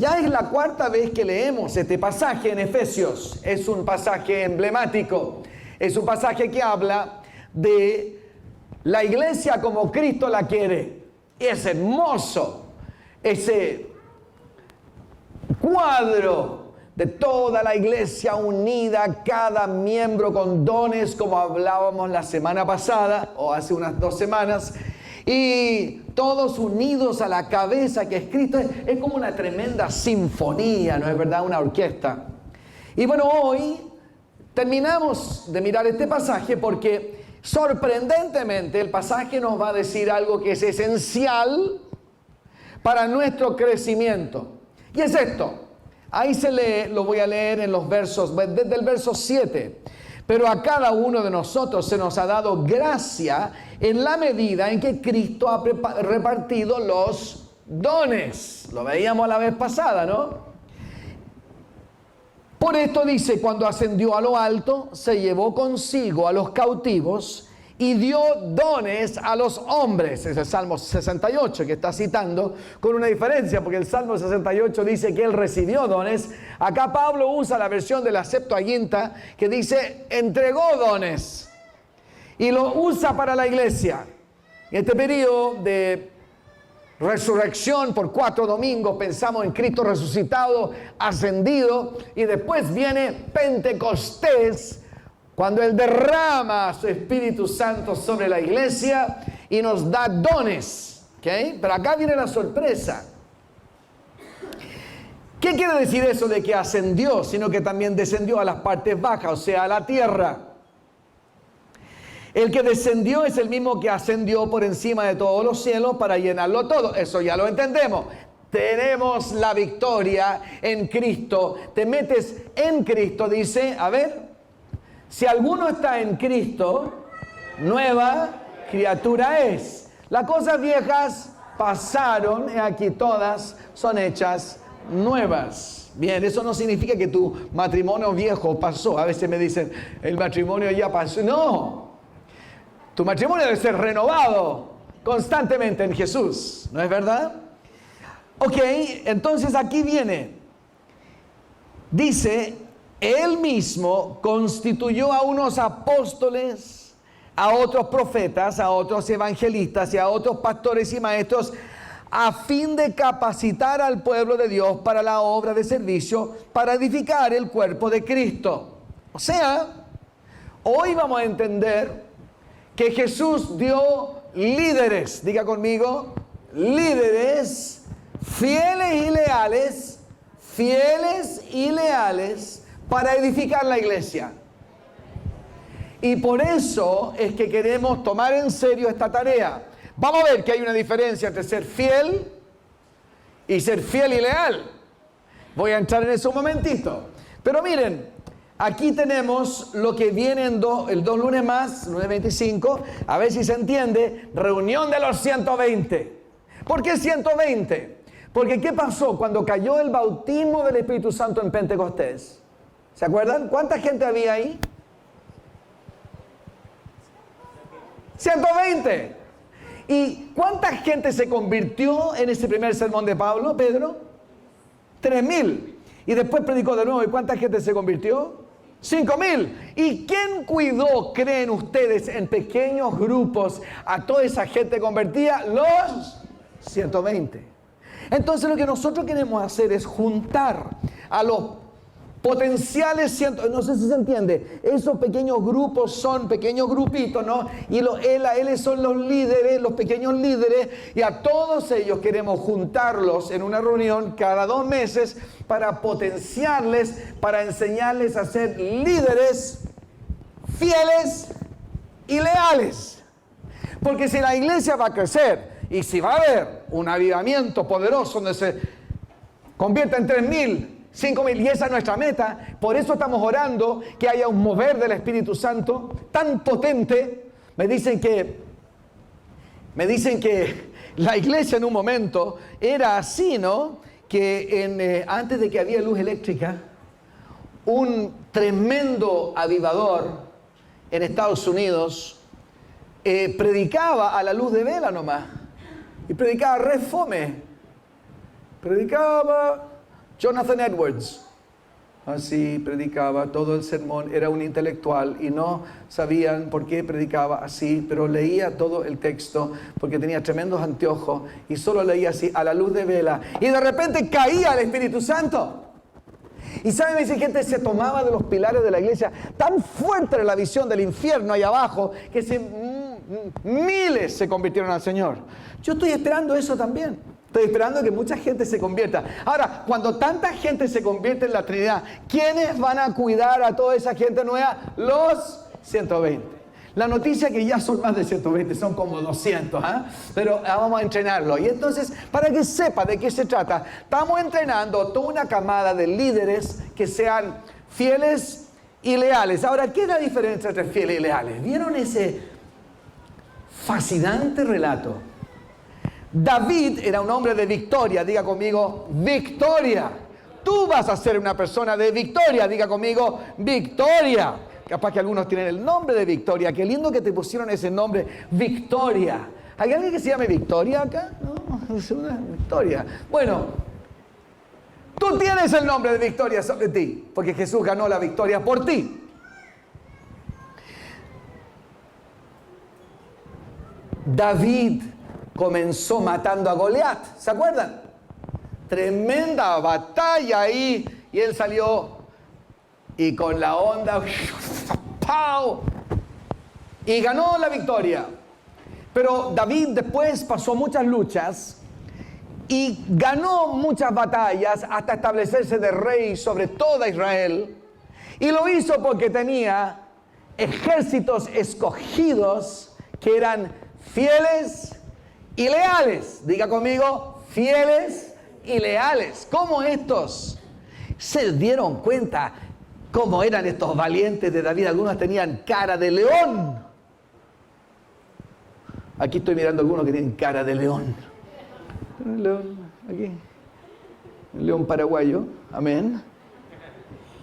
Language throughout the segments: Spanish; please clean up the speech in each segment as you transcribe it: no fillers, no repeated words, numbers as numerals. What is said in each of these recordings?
Ya es la cuarta vez que leemos este pasaje en Efesios. Es un pasaje emblemático. Es un pasaje que habla de la iglesia como Cristo la quiere. Es hermoso ese cuadro de toda la iglesia unida, cada miembro con dones, como hablábamos la semana pasada o hace unas 2 semanas, y todos unidos a la cabeza que es Cristo. Es como una tremenda sinfonía, ¿no es verdad? Una orquesta. Y bueno, hoy terminamos de mirar este pasaje porque sorprendentemente el pasaje nos va a decir algo que es esencial para nuestro crecimiento. Y es esto. Ahí se lee, lo voy a leer en los versos, desde el verso 7. Pero a cada uno de nosotros se nos ha dado gracia en la medida en que Cristo ha repartido los dones. Lo veíamos la vez pasada, ¿no? Por esto dice, cuando ascendió a lo alto, se llevó consigo a los cautivos y dio dones a los hombres. Es el Salmo 68 que está citando, con una diferencia, porque el Salmo 68 dice que él recibió dones. Acá Pablo usa la versión de la Septuaginta que dice entregó dones y lo usa para la iglesia. En este periodo de resurrección, por 4 domingos pensamos en Cristo resucitado, ascendido, y después viene Pentecostés, cuando Él derrama su Espíritu Santo sobre la iglesia y nos da dones. ¿Okay? Pero acá viene la sorpresa. ¿Qué quiere decir eso de que ascendió? Sino que también descendió a las partes bajas, o sea, a la tierra. El que descendió es el mismo que ascendió por encima de todos los cielos para llenarlo todo. Eso ya lo entendemos. Tenemos la victoria en Cristo. Te metes en Cristo, dice, a ver. Si alguno está en Cristo, nueva criatura es. Las cosas viejas pasaron, y aquí todas son hechas nuevas. Bien, eso no significa que tu matrimonio viejo pasó. A veces me dicen, el matrimonio ya pasó. No, tu matrimonio debe ser renovado constantemente en Jesús, ¿no es verdad? Ok, entonces aquí viene. Dice, Él mismo constituyó a unos apóstoles, a otros profetas, a otros evangelistas y a otros pastores y maestros, a fin de capacitar al pueblo de Dios para la obra de servicio, para edificar el cuerpo de Cristo. O sea, hoy vamos a entender que Jesús dio líderes, diga conmigo, líderes fieles y leales, para edificar la iglesia. Y por eso es que queremos tomar en serio esta tarea. Vamos a ver que hay una diferencia entre ser fiel y leal. Voy a entrar en eso un momentito. Pero miren, aquí tenemos lo que viene en el 2 lunes más, lunes 25, a ver si se entiende, reunión de los 120. ¿Por qué 120? Porque ¿qué pasó cuando cayó el bautismo del Espíritu Santo en Pentecostés? ¿Se acuerdan? ¿Cuánta gente había ahí? 120. ¿Y cuánta gente se convirtió en ese primer sermón de Pablo, Pedro? 3,000. Y después predicó de nuevo. ¿Y cuánta gente se convirtió? 5,000. ¿Y quién cuidó, creen ustedes, en pequeños grupos a toda esa gente convertida? Los 120. Entonces lo que nosotros queremos hacer es juntar a los potenciales, no sé si se entiende, esos pequeños grupos son pequeños grupitos, ¿no? Y los L son los líderes, los pequeños líderes, y a todos ellos queremos juntarlos en una reunión cada 2 meses para potenciarles, para enseñarles a ser líderes fieles y leales. Porque si la iglesia va a crecer y si va a haber un avivamiento poderoso donde se convierta en 3,000, 5,000, y esa es nuestra meta. Por eso estamos orando que haya un mover del Espíritu Santo tan potente. Me dicen que la iglesia en un momento era así, ¿no? Que antes de que había luz eléctrica, un tremendo avivador en Estados Unidos predicaba a la luz de vela nomás. Y predicaba re fome. Predicaba Jonathan Edwards. Así predicaba todo el sermón, era un intelectual y no sabían por qué predicaba así, pero leía todo el texto porque tenía tremendos anteojos y solo leía así a la luz de vela y de repente caía el Espíritu Santo. Y saben, esa gente se tomaba de los pilares de la iglesia, tan fuerte era la visión del infierno ahí abajo que miles se convirtieron al Señor. Yo estoy esperando eso también. Estoy esperando que mucha gente se convierta. Ahora, cuando tanta gente se convierte en la Trinidad, ¿quiénes van a cuidar a toda esa gente nueva? Los 120. La noticia es que ya son más de 120, son como 200, pero vamos a entrenarlo. Y entonces, para que sepa de qué se trata, estamos entrenando toda una camada de líderes que sean fieles y leales. Ahora, ¿qué es la diferencia entre fieles y leales? ¿Vieron ese fascinante relato? David era un hombre de victoria, diga conmigo, victoria. Tú vas a ser una persona de victoria, diga conmigo, victoria. Capaz que algunos tienen el nombre de Victoria, qué lindo que te pusieron ese nombre, Victoria. ¿Hay alguien que se llame Victoria acá? No, es una Victoria. Bueno, tú tienes el nombre de Victoria sobre ti, porque Jesús ganó la victoria por ti. David comenzó matando a Goliat, ¿se acuerdan? Tremenda batalla ahí, y él salió y con la onda, ¡pau! Y ganó la victoria. Pero David después pasó muchas luchas y ganó muchas batallas hasta establecerse de rey sobre toda Israel. Y lo hizo porque tenía ejércitos escogidos que eran fieles y leales. Diga conmigo, fieles y leales. ¿Cómo estos se dieron cuenta cómo eran estos valientes de David? Algunos tenían cara de león. Aquí estoy mirando a algunos que tienen cara de león. Un león, aquí. Un león paraguayo. Amén.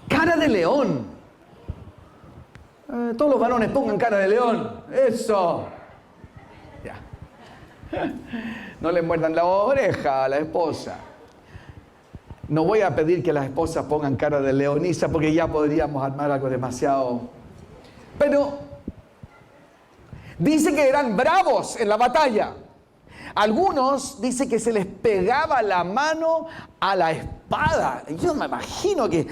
Cara de león. Todos los varones pongan cara de león. Eso. Ya. No le muerdan la oreja a la esposa. No voy a pedir que las esposas pongan cara de leonisa porque ya podríamos armar algo demasiado. Pero dice que eran bravos en la batalla. Algunos dice que se les pegaba la mano a la espada. Yo me imagino que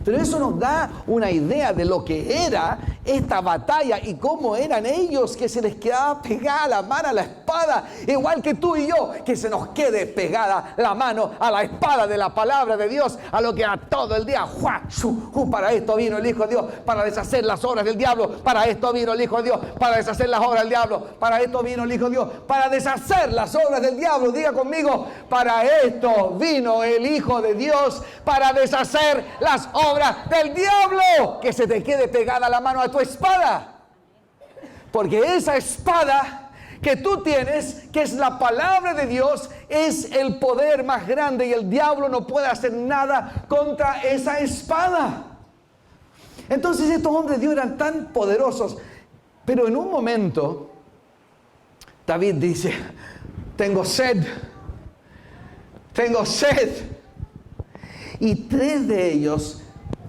pero eso nos da una idea de lo que era esta batalla y cómo eran ellos, que se les quedaba pegada la mano a la espada, igual que tú y yo, que se nos quede pegada la mano a la espada de la palabra de Dios, a lo que a todo el día, para esto vino el Hijo de Dios, para deshacer las obras del diablo, para esto vino el Hijo de Dios, para deshacer las obras del diablo, para esto vino el Hijo de Dios, para deshacer las obras del diablo. Diga conmigo, para esto vino el Hijo de Dios, para deshacer las obras del diablo. Que se te quede pegada la mano a tu espada, porque esa espada que tú tienes, que es la palabra de Dios, es el poder más grande y el diablo no puede hacer nada contra esa espada. Entonces estos hombres de Dios eran tan poderosos, pero en un momento David dice: tengo sed. Y 3 de ellos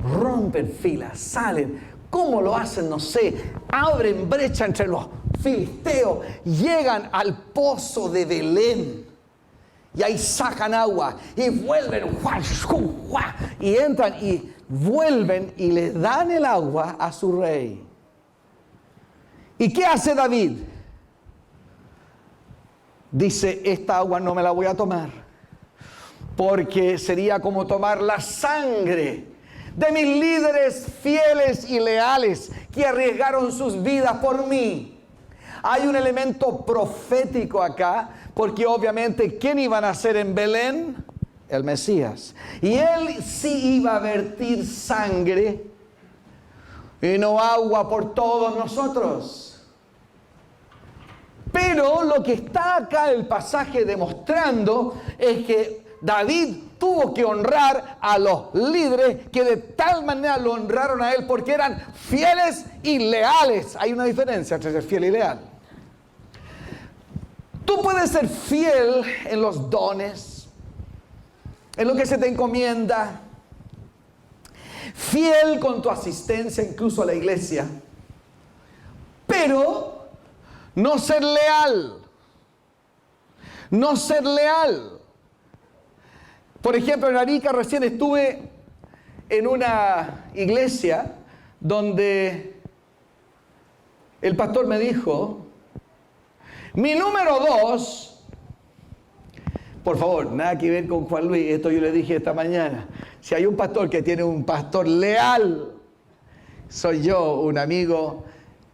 rompen filas, salen. ¿Cómo lo hacen? No sé. Abren brecha entre los filisteos, llegan al pozo de Belén y ahí sacan agua y vuelven y entran y vuelven y le dan el agua a su rey. ¿Y qué hace David? Dice: esta agua no me la voy a tomar, porque sería como tomar la sangre de mis líderes fieles y leales que arriesgaron sus vidas por mí. Hay un elemento profético acá, porque obviamente ¿quién iba a nacer en Belén? El Mesías. Y él sí iba a vertir sangre y no agua por todos nosotros. Pero lo que está acá el pasaje demostrando es que David tuvo que honrar a los líderes que de tal manera lo honraron a él porque eran fieles y leales. Hay una diferencia entre ser fiel y leal. Tú puedes ser fiel en los dones. en lo que se te encomienda, fiel con tu asistencia incluso a la iglesia, pero no ser leal. No ser leal. Por ejemplo, en Arica recién estuve en una iglesia donde el pastor me dijo, mi número 2, por favor, nada que ver con Juan Luis, esto yo le dije esta mañana, si hay un pastor que tiene un pastor leal, soy yo, un amigo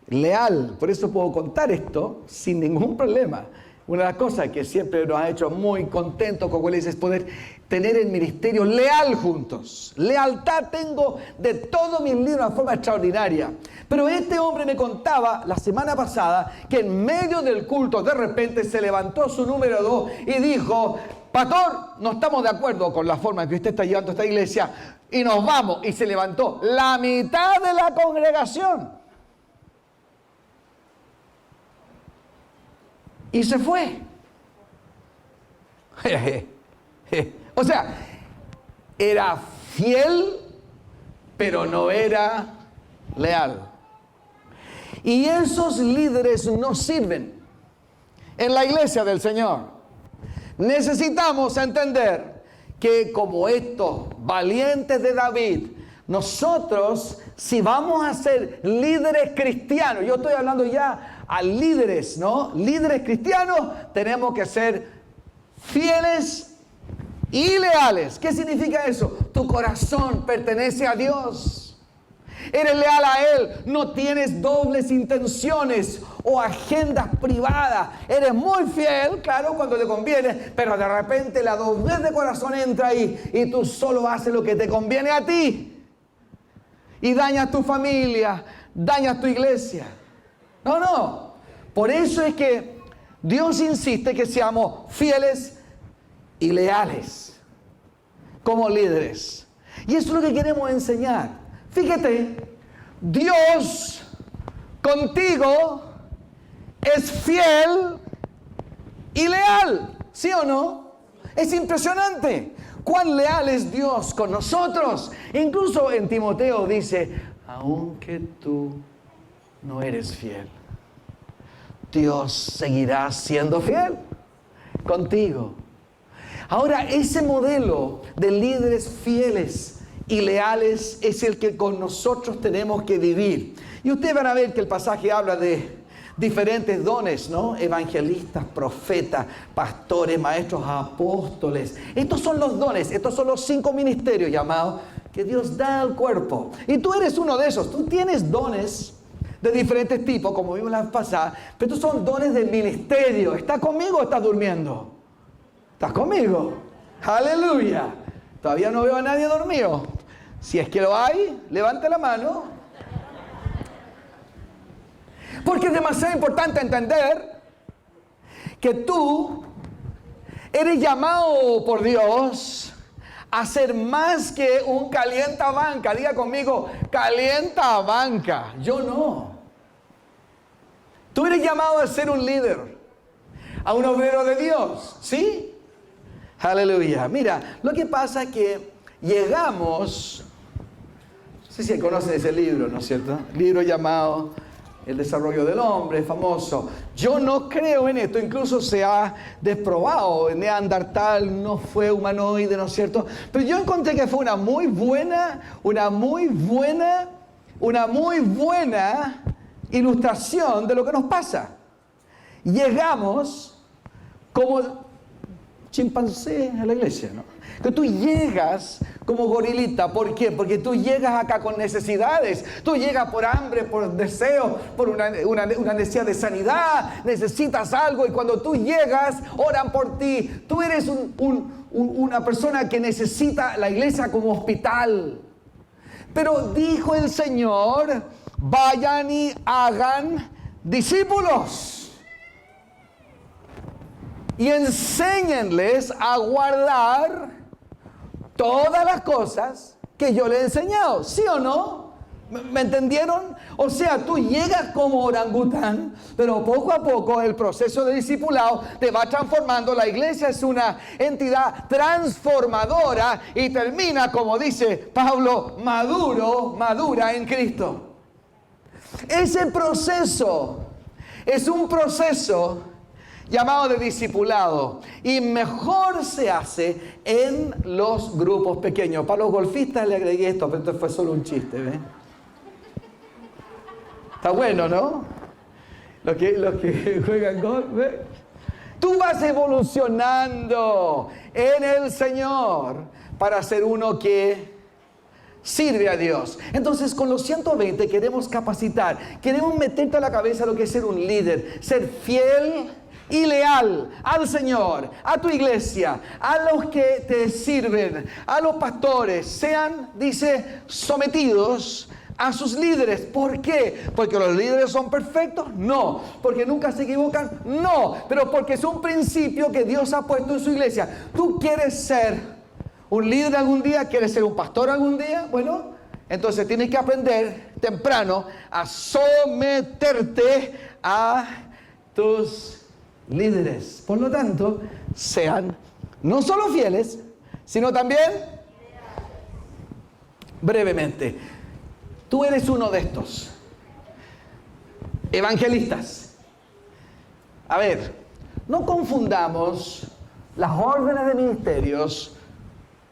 leal, por eso puedo contar esto sin ningún problema. Una de las cosas que siempre nos ha hecho muy contentos con Iglesia es poder tener el ministerio leal juntos. Lealtad tengo de todos mis libros de una forma extraordinaria. Pero este hombre me contaba la semana pasada que en medio del culto de repente se levantó su número 2 y dijo, pastor, no estamos de acuerdo con la forma en que usted está llevando esta iglesia y nos vamos. Y se levantó la mitad de la congregación. Y se fue. O sea, era fiel, pero no era leal. Y esos líderes no sirven en la iglesia del Señor. Necesitamos entender que como estos valientes de David, nosotros, si vamos a ser líderes cristianos, yo estoy hablando ya a líderes, ¿no? Líderes cristianos, tenemos que ser fieles y leales. ¿Qué significa eso? Tu corazón pertenece a Dios. Eres leal a Él. No tienes dobles intenciones o agendas privadas. Eres muy fiel, claro, cuando te conviene, pero de repente la doblez de corazón entra ahí y tú solo haces lo que te conviene a ti. Y dañas tu familia, dañas tu iglesia. No. Por eso es que Dios insiste que seamos fieles y leales como líderes. Y eso es lo que queremos enseñar. Fíjate, Dios contigo es fiel y leal. ¿Sí o no? Es impresionante cuán leal es Dios con nosotros. Incluso en Timoteo dice, aunque tú no eres fiel, Dios seguirá siendo fiel contigo. Ahora, ese modelo de líderes fieles y leales es el que con nosotros tenemos que vivir. Y ustedes van a ver que el pasaje habla de diferentes dones, ¿no? Evangelistas, profetas, pastores, maestros, apóstoles. Estos son los dones, estos son los 5 ministerios llamados que Dios da al cuerpo. Y tú eres uno de esos. Tú tienes dones de diferentes tipos, como vimos la vez pasada, pero estos son dones del ministerio. ¿Estás conmigo o estás durmiendo? ¿Estás conmigo? ¡Aleluya! Todavía no veo a nadie dormido. Si es que lo hay, levante la mano. Porque es demasiado importante entender que tú eres llamado por Dios a ser más que un calientabanca. Diga conmigo, calientabanca. Yo no. Tú eres llamado a ser un líder, a un obrero de Dios, ¿sí? Aleluya. Mira, lo que pasa es que llegamos, no sé si conocen ese libro, ¿no es cierto? Libro llamado El desarrollo del hombre, famoso. Yo no creo en esto, incluso se ha desprobado. Neandertal no fue humanoide, ¿no es cierto? Pero yo encontré que fue una muy buena ilustración de lo que nos pasa. Llegamos como chimpancé a la iglesia, ¿no? Que tú llegas como gorilita. ¿Por qué? Porque tú llegas acá con necesidades. Tú llegas por hambre, por deseo, por una necesidad de sanidad. Necesitas algo y cuando tú llegas, oran por ti. Tú eres una persona que necesita la iglesia como hospital. Pero dijo el Señor, vayan y hagan discípulos. Y enséñenles a guardar todas las cosas que yo les he enseñado. ¿Sí o no? ¿Me entendieron? O sea, tú llegas como orangután, pero poco a poco el proceso de discipulado te va transformando. La iglesia es una entidad transformadora y termina, como dice Pablo, madura en Cristo. Ese proceso es un proceso llamado de discipulado, y mejor se hace en los grupos pequeños. Para los golfistas le agregué esto, pero esto fue solo un chiste, ¿ves? Está bueno, ¿no? Los que juegan golf, ¿ves? Tú vas evolucionando en el Señor para ser uno que sirve a Dios. Entonces, con los 120 queremos capacitar, queremos meterte a la cabeza lo que es ser un líder, ser fiel y leal al Señor, a tu iglesia, a los que te sirven, a los pastores. Sean, dice, sometidos a sus líderes. ¿Por qué? ¿Porque los líderes son perfectos? No. ¿Porque nunca se equivocan? No. Pero porque es un principio que Dios ha puesto en su iglesia. ¿Tú quieres ser un líder algún día? ¿Quieres ser un pastor algún día? Bueno, entonces tienes que aprender temprano a someterte a tus líderes. Por lo tanto, sean no solo fieles, sino también brevemente. Tú eres uno de estos evangelistas. A ver, no confundamos las órdenes de ministerios,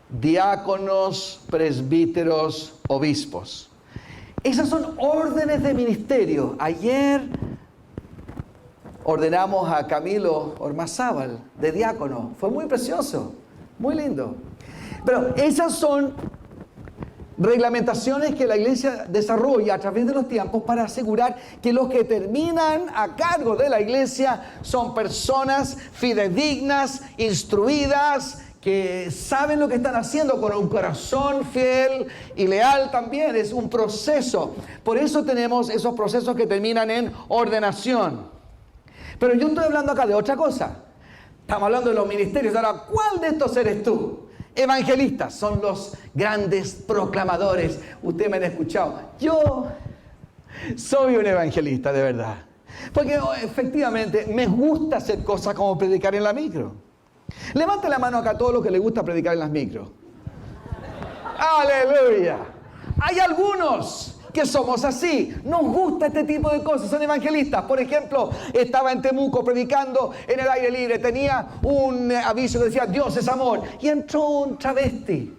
diáconos, presbíteros, obispos. Esas son órdenes de ministerio. Ayer ordenamos a Camilo Ormazábal de diácono. Fue muy precioso, muy lindo. Pero esas son reglamentaciones que la iglesia desarrolla a través de los tiempos para asegurar que los que terminan a cargo de la iglesia son personas fidedignas, instruidas, que saben lo que están haciendo con un corazón fiel y leal también. Es un proceso. Por eso tenemos esos procesos que terminan en ordenación. Pero yo estoy hablando acá de otra cosa. Estamos hablando de los ministerios. Ahora, ¿cuál de estos eres tú? Evangelistas son los grandes proclamadores. Ustedes me han escuchado. Yo soy un evangelista, de verdad. Porque efectivamente me gusta hacer cosas como predicar en la micro. Levante la mano acá a todos los que les gusta predicar en las micros. ¡Aleluya! Hay algunos que somos así, nos gusta este tipo de cosas, son evangelistas. Por ejemplo, estaba en Temuco predicando en el aire libre, tenía un aviso que decía Dios es amor, y entró un travesti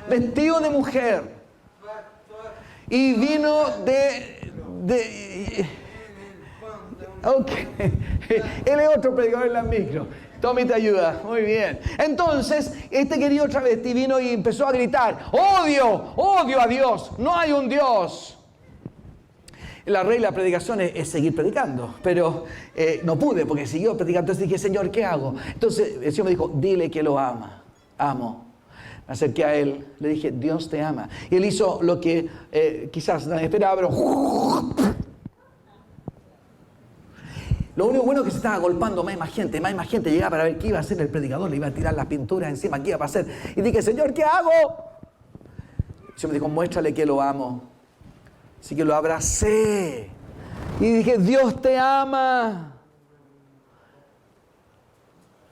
vestido de mujer y vino ok, él es otro predicador en las micros. Tommy te ayuda, muy bien. Entonces, este querido travesti vino y empezó a gritar: odio a Dios, no hay un Dios. La regla de la predicación es seguir predicando, pero no pude porque siguió predicando. Entonces dije, Señor, ¿qué hago? Entonces el Señor me dijo, dile que lo amo. Me acerqué a él, le dije, Dios te ama. Y él hizo lo que quizás nadie esperaba, pero lo único bueno es que se estaba golpeando más gente llegaba para ver qué iba a hacer el predicador, le iba a tirar las pinturas encima, qué iba a hacer. Y dije, Señor, ¿qué hago? El Señor me dijo, muéstrale que lo amo. Así que lo abracé y dije, Dios te ama.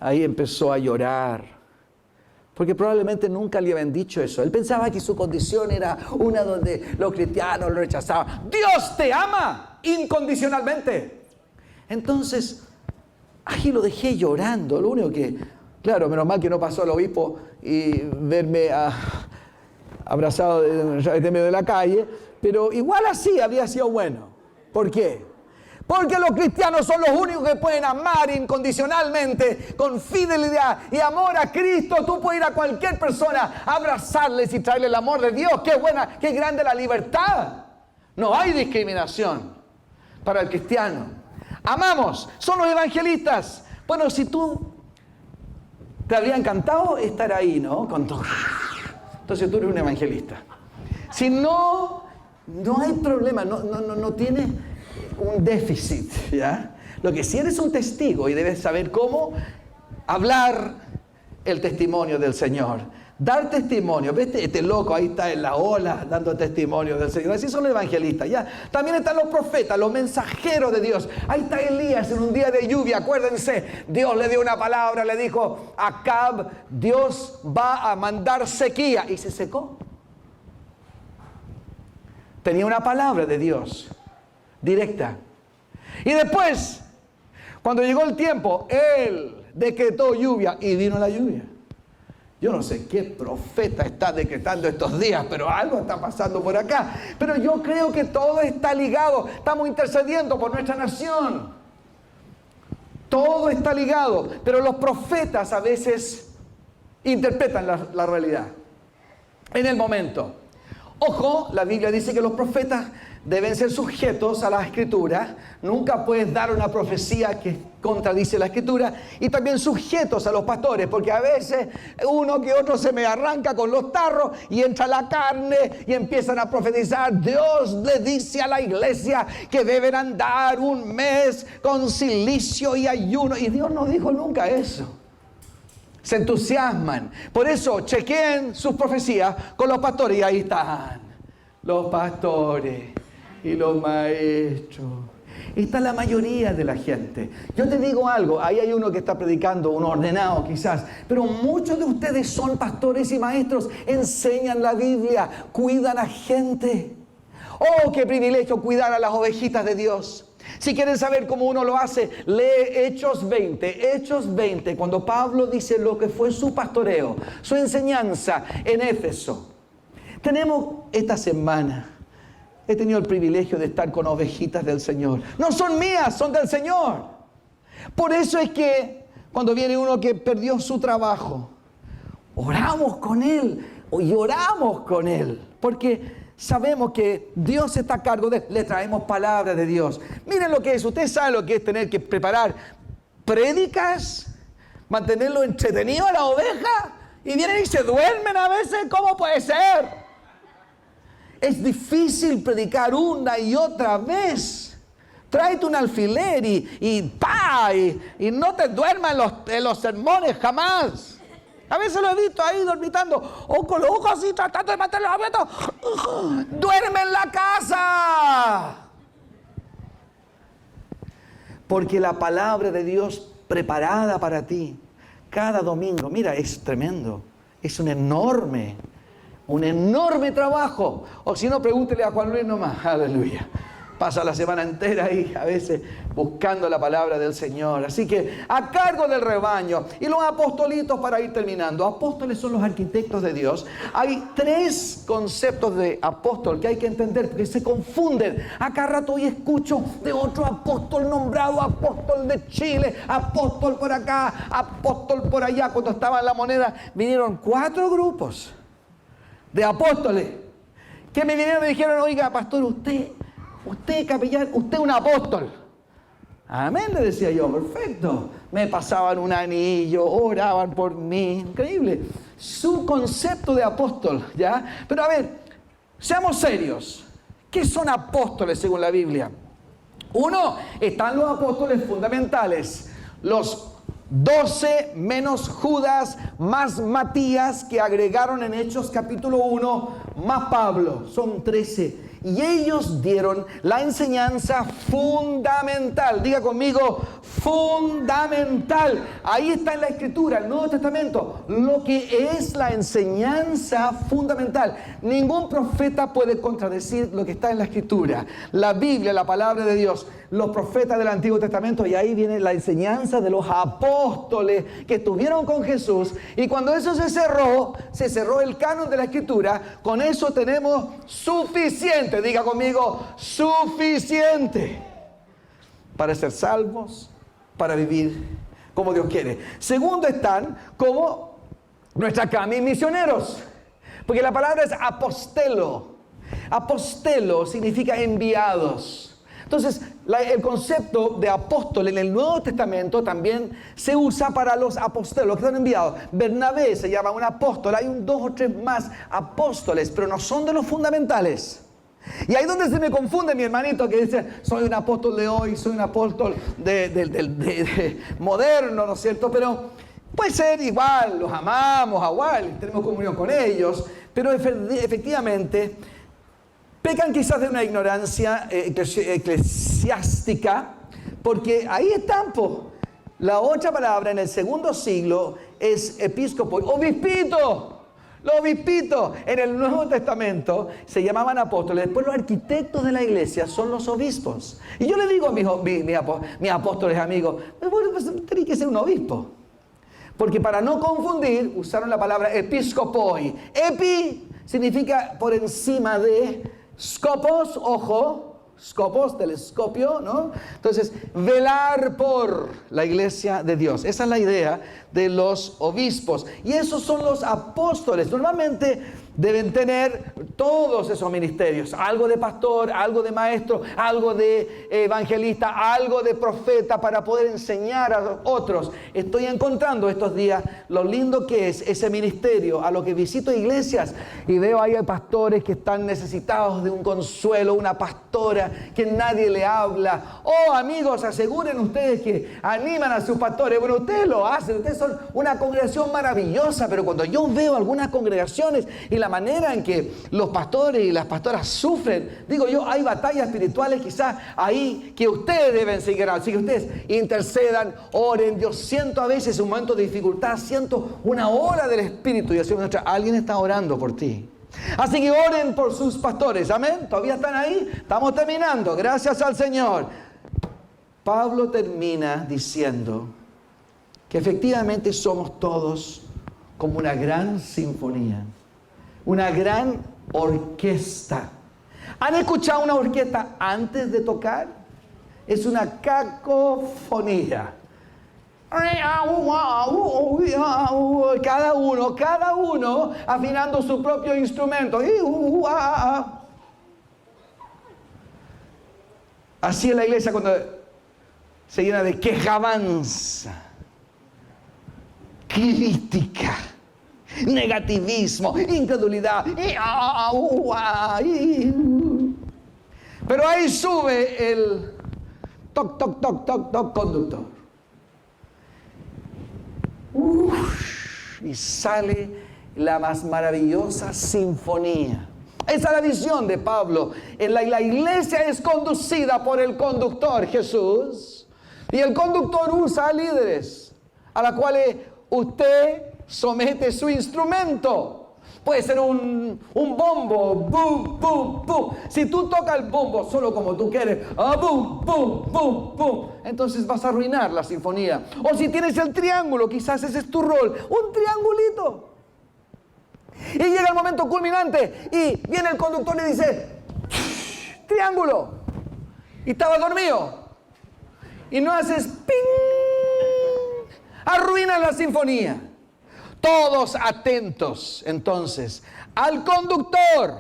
Ahí empezó a llorar, porque probablemente nunca le habían dicho eso. Él pensaba que su condición era una donde los cristianos lo rechazaban. Dios te ama incondicionalmente. Entonces, ahí lo dejé llorando. Lo único que, claro, menos mal que no pasó al obispo y verme abrazado en medio de la calle, pero igual así habría sido bueno. ¿Por qué? Porque los cristianos son los únicos que pueden amar incondicionalmente, con fidelidad y amor a Cristo. Tú puedes ir a cualquier persona, abrazarles y traerle el amor de Dios. ¡Qué buena, qué grande la libertad! No hay discriminación para el cristiano. Amamos, son los evangelistas. Bueno, si tú te habría encantado estar ahí, ¿no? Entonces tú eres un evangelista. Si no hay problema, no tienes un déficit, ¿ya? Lo que sí eres un testigo y debes saber cómo hablar el testimonio del Señor. dar testimonio. ¿Ves? Este loco ahí está en la ola dando testimonio del Señor. Así son los evangelistas, ¿ya? También están los profetas, los mensajeros de Dios. Ahí está Elías en un día de lluvia. Acuérdense, Dios le dio una palabra, le dijo a Acab, Dios va a mandar sequía. Y se secó. Tenía una palabra de Dios directa. Y después, cuando llegó el tiempo, Él decretó lluvia y vino la lluvia. Yo no sé qué profeta está decretando estos días, pero algo está pasando por acá. Pero yo creo que todo está ligado. Estamos intercediendo por nuestra nación. Todo está ligado. Pero los profetas a veces interpretan la realidad en el momento. Ojo, la Biblia dice que los profetas deben ser sujetos a la Escritura. Nunca puedes dar una profecía que contradice la Escritura. Y también sujetos a los pastores, porque a veces uno que otro se me arranca con los tarros y entra la carne y empiezan a profetizar. Dios le dice a la iglesia que deben andar un mes con cilicio y ayuno. Y Dios no dijo nunca eso. Se entusiasman. Por eso chequeen sus profecías con los pastores. Y ahí están los pastores y los maestros. Está la mayoría de la gente. Yo te digo algo, ahí hay uno que está predicando, uno ordenado quizás, pero muchos de ustedes son pastores y maestros, enseñan la Biblia, cuidan a gente. Oh, qué privilegio cuidar a las ovejitas de Dios. Si quieren saber cómo uno lo hace, lee Hechos 20, cuando Pablo dice lo que fue su pastoreo, su enseñanza en Éfeso. Tenemos esta semana, he tenido el privilegio de estar con ovejitas del Señor. No son mías, son del Señor. Por eso es que cuando viene uno que perdió su trabajo, oramos con él, o lloramos con él, porque sabemos que Dios está a cargo de él. Le traemos palabra de Dios. Miren lo que es. Usted sabe lo que es tener que preparar prédicas, mantenerlo entretenido a la oveja, y vienen y se duermen a veces. ¿Cómo puede ser? Es difícil predicar una y otra vez. Tráete un alfiler y no te duermas en los sermones jamás. A veces lo he visto ahí dormitando, o con los ojos así, tratando de mantenerlos abiertos. ¡Duerme en la casa! Porque la palabra de Dios preparada para ti cada domingo, mira, es tremendo. Es un enorme trabajo. O si no, pregúntele a Juan Luis nomás. Aleluya. Pasa la semana entera ahí, a veces, buscando la palabra del Señor. Así que, a cargo del rebaño. Y los apostolitos, para ir terminando. Apóstoles son los arquitectos de Dios. Hay 3 conceptos de apóstol que hay que entender, porque se confunden. Acá rato hoy escucho de otro apóstol nombrado, apóstol de Chile, apóstol por acá, apóstol por allá. Cuando estaba en La Moneda, vinieron 4 grupos de apóstoles que me vinieron y me dijeron: oiga, pastor, usted capellán, usted es un apóstol. Amén, le decía yo. Perfecto. Me pasaban un anillo, oraban por mí. Increíble. Su concepto de apóstol, ¿ya? Pero a ver, seamos serios. ¿Qué son apóstoles según la Biblia? Uno, están los apóstoles fundamentales. Los 12 menos Judas, más Matías, que agregaron en Hechos capítulo 1, más Pablo. Son 13. Y ellos dieron la enseñanza fundamental. Diga conmigo, fundamental. Ahí está en la Escritura, el Nuevo Testamento, lo que es la enseñanza fundamental. Ningún profeta puede contradecir lo que está en la Escritura. La Biblia, la palabra de Dios, los profetas del Antiguo Testamento, y ahí viene la enseñanza de los apóstoles que estuvieron con Jesús. Y cuando eso se cerró el canon de la Escritura. Con eso tenemos suficiente. Diga conmigo, suficiente para ser salvos, para vivir como Dios quiere. Segundo, están como nuestra cami misioneros, porque la palabra es apostelo. Apostelo significa enviados. Entonces, el concepto de apóstol en el Nuevo Testamento también se usa para los apóstoles, los que están enviados. Bernabé se llama un apóstol. Hay 2 o 3 más apóstoles, pero no son de los fundamentales. Y ahí donde se me confunde mi hermanito que dice: soy un apóstol de hoy, soy un apóstol de moderno, ¿no es cierto? Pero Puede ser igual, los amamos, igual, tenemos comunión con ellos, pero efectivamente pecan quizás de una ignorancia eclesiástica, porque ahí están, la otra palabra en el segundo siglo es episcopo, obispito. Los obispitos en el Nuevo Testamento se llamaban apóstoles. Después los arquitectos de la iglesia son los obispos. Y yo le digo a mis apóstoles amigos, bueno, pues tenéis que ser un obispo. Porque para no confundir, usaron la palabra episcopoi. Epi significa por encima de, scopos, ojo, scopos, telescopio, ¿no? Entonces, velar por la iglesia de Dios. Esa es la idea de los obispos. Y esos son los apóstoles. Normalmente deben tener todos esos ministerios. Algo de pastor, algo de maestro, algo de evangelista, algo de profeta para poder enseñar a otros. Estoy encontrando estos días lo lindo que es ese ministerio. A lo que visito iglesias y veo ahí a pastores que están necesitados de un consuelo, una pastora que nadie le habla. Oh, amigos, aseguren ustedes que animan a sus pastores. Bueno, ustedes lo hacen, ustedes son una congregación maravillosa, pero cuando yo veo algunas congregaciones y la manera en que los pastores y las pastoras sufren, digo yo, hay batallas espirituales quizás ahí que ustedes deben seguir. Así que ustedes intercedan, oren. Yo siento a veces un momento de dificultad, siento una hora del Espíritu y decimos, alguien está orando por ti. Así que oren por sus pastores, amén. ¿Todavía están ahí? Estamos terminando, gracias al Señor. Pablo termina diciendo que efectivamente somos todos como una gran sinfonía, una gran orquesta. ¿Han escuchado una orquesta antes de tocar? Es una cacofonía. Cada uno afinando su propio instrumento. Así es la iglesia cuando se llena de quejabanza, crítica, negativismo, incredulidad. Pero ahí sube el toc, toc, toc, toc, toc conductor. Y sale la más maravillosa sinfonía. Esa es la visión de Pablo. La iglesia es conducida por el conductor, Jesús. Y el conductor usa a líderes a los cuales usted somete su instrumento. Puede ser un bombo, boom, boom, boom. Si tú tocas el bombo solo como tú quieres, boom, boom, boom, boom, entonces vas a arruinar la sinfonía. O si tienes el triángulo, quizás ese es tu rol, un triangulito. Y llega el momento culminante y viene el conductor y dice, triángulo. Y estaba dormido. Y no haces ping. Arruinas la sinfonía. Todos atentos, entonces, al conductor,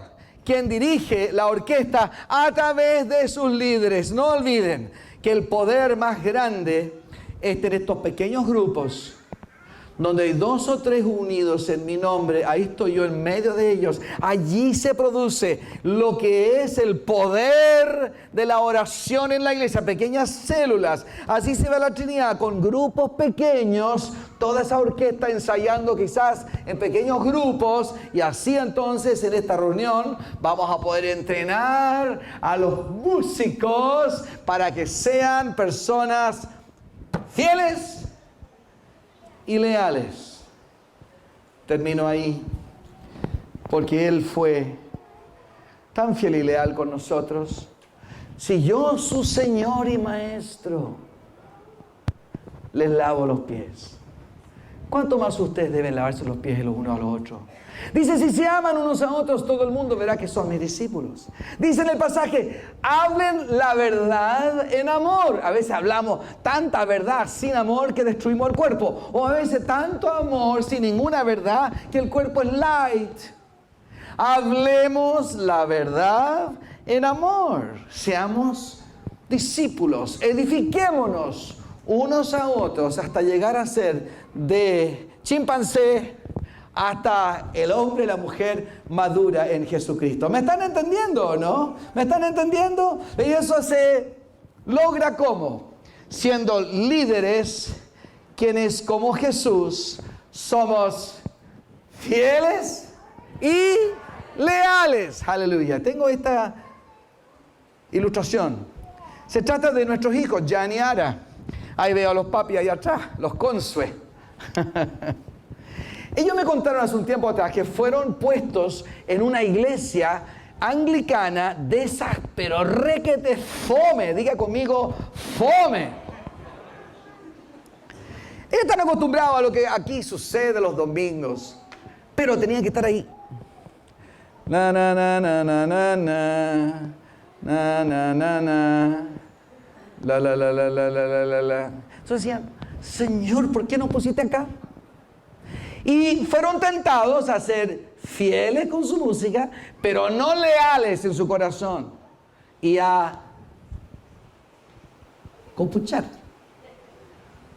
quien dirige la orquesta a través de sus líderes. No olviden que el poder más grande es tener estos pequeños grupos, donde hay 2 o 3 unidos en mi nombre, ahí estoy yo en medio de ellos. Allí se produce lo que es el poder de la oración en la iglesia, pequeñas células. Así se ve la Trinidad, con grupos pequeños, toda esa orquesta ensayando quizás en pequeños grupos, y así entonces en esta reunión vamos a poder entrenar a los músicos para que sean personas fieles y leales. Termino ahí, porque Él fue tan fiel y leal con nosotros. Si yo, su Señor y Maestro, les lavo los pies, ¿cuánto más ustedes deben lavarse los pies los unos a los otros? Dice, si se aman unos a otros, todo el mundo verá que son mis discípulos. Dice en el pasaje, hablen la verdad en amor. A veces hablamos tanta verdad sin amor que destruimos el cuerpo. O a veces tanto amor sin ninguna verdad que el cuerpo es light. Hablemos la verdad en amor. Seamos discípulos. Edifiquémonos unos a otros hasta llegar a ser de chimpancé hasta el hombre y la mujer madura en Jesucristo. ¿Me están entendiendo o no? ¿Me están entendiendo? Y eso se logra ¿cómo? Siendo líderes quienes como Jesús somos fieles y leales. Aleluya. Tengo esta ilustración. Se trata de nuestros hijos, Jan y Ara. Ahí veo a los papis ahí atrás, los Consue. Ellos me contaron hace un tiempo atrás que fueron puestos en una iglesia anglicana de esas, pero requete fome. Diga conmigo, fome. Ellos están acostumbrados a lo que aquí sucede los domingos, pero tenían que estar ahí. Na, na, na, na, na, na, na. Na, na, na, na. La, la, la, la, la, la, la, la. Entonces decían, Señor, ¿por qué nos pusiste acá? Y fueron tentados a ser fieles con su música, pero no leales en su corazón. Y a compuchar.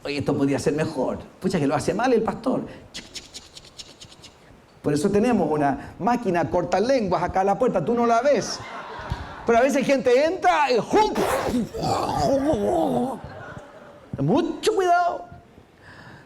Oye, esto podría ser mejor. Pucha, que lo hace mal el pastor. Por eso tenemos una máquina cortalenguas acá a la puerta. Tú no la ves. Pero a veces gente entra y ¡jum! Mucho cuidado.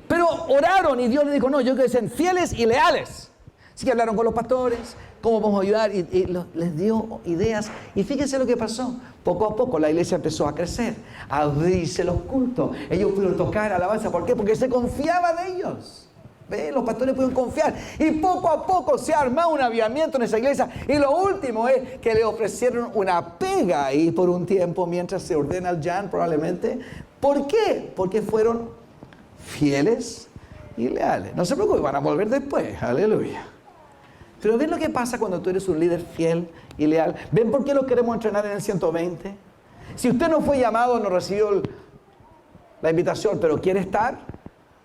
Pero oraron y Dios les dijo, no, yo quiero que sean fieles y leales. Así que hablaron con los pastores, cómo vamos a ayudar, y les dio ideas. Y fíjense lo que pasó. Poco a poco la iglesia empezó a crecer, a abrirse los cultos. Ellos pudieron tocar alabanza. ¿Por qué? Porque se confiaba de ellos. ¿Ve? Los pastores pudieron confiar. Y poco a poco se ha armado un avivamiento en esa iglesia. Y lo último es que le ofrecieron una pega ahí por un tiempo mientras se ordena el Jan probablemente. ¿Por qué? Porque fueron fieles y leales. No se preocupen, van a volver después. Aleluya. Pero ¿ven lo que pasa cuando tú eres un líder fiel y leal? ¿Ven por qué lo queremos entrenar en el 120? Si usted no fue llamado, no recibió la invitación, pero quiere estar,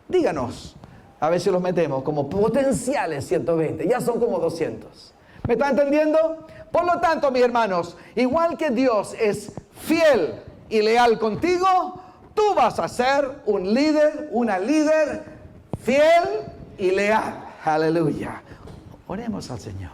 díganos. A ver si los metemos como potenciales 120. Ya son como 200. ¿Me está entendiendo? Por lo tanto, mis hermanos, igual que Dios es fiel y leal contigo, tú vas a ser un líder, una líder fiel y leal. Aleluya. Oremos al Señor.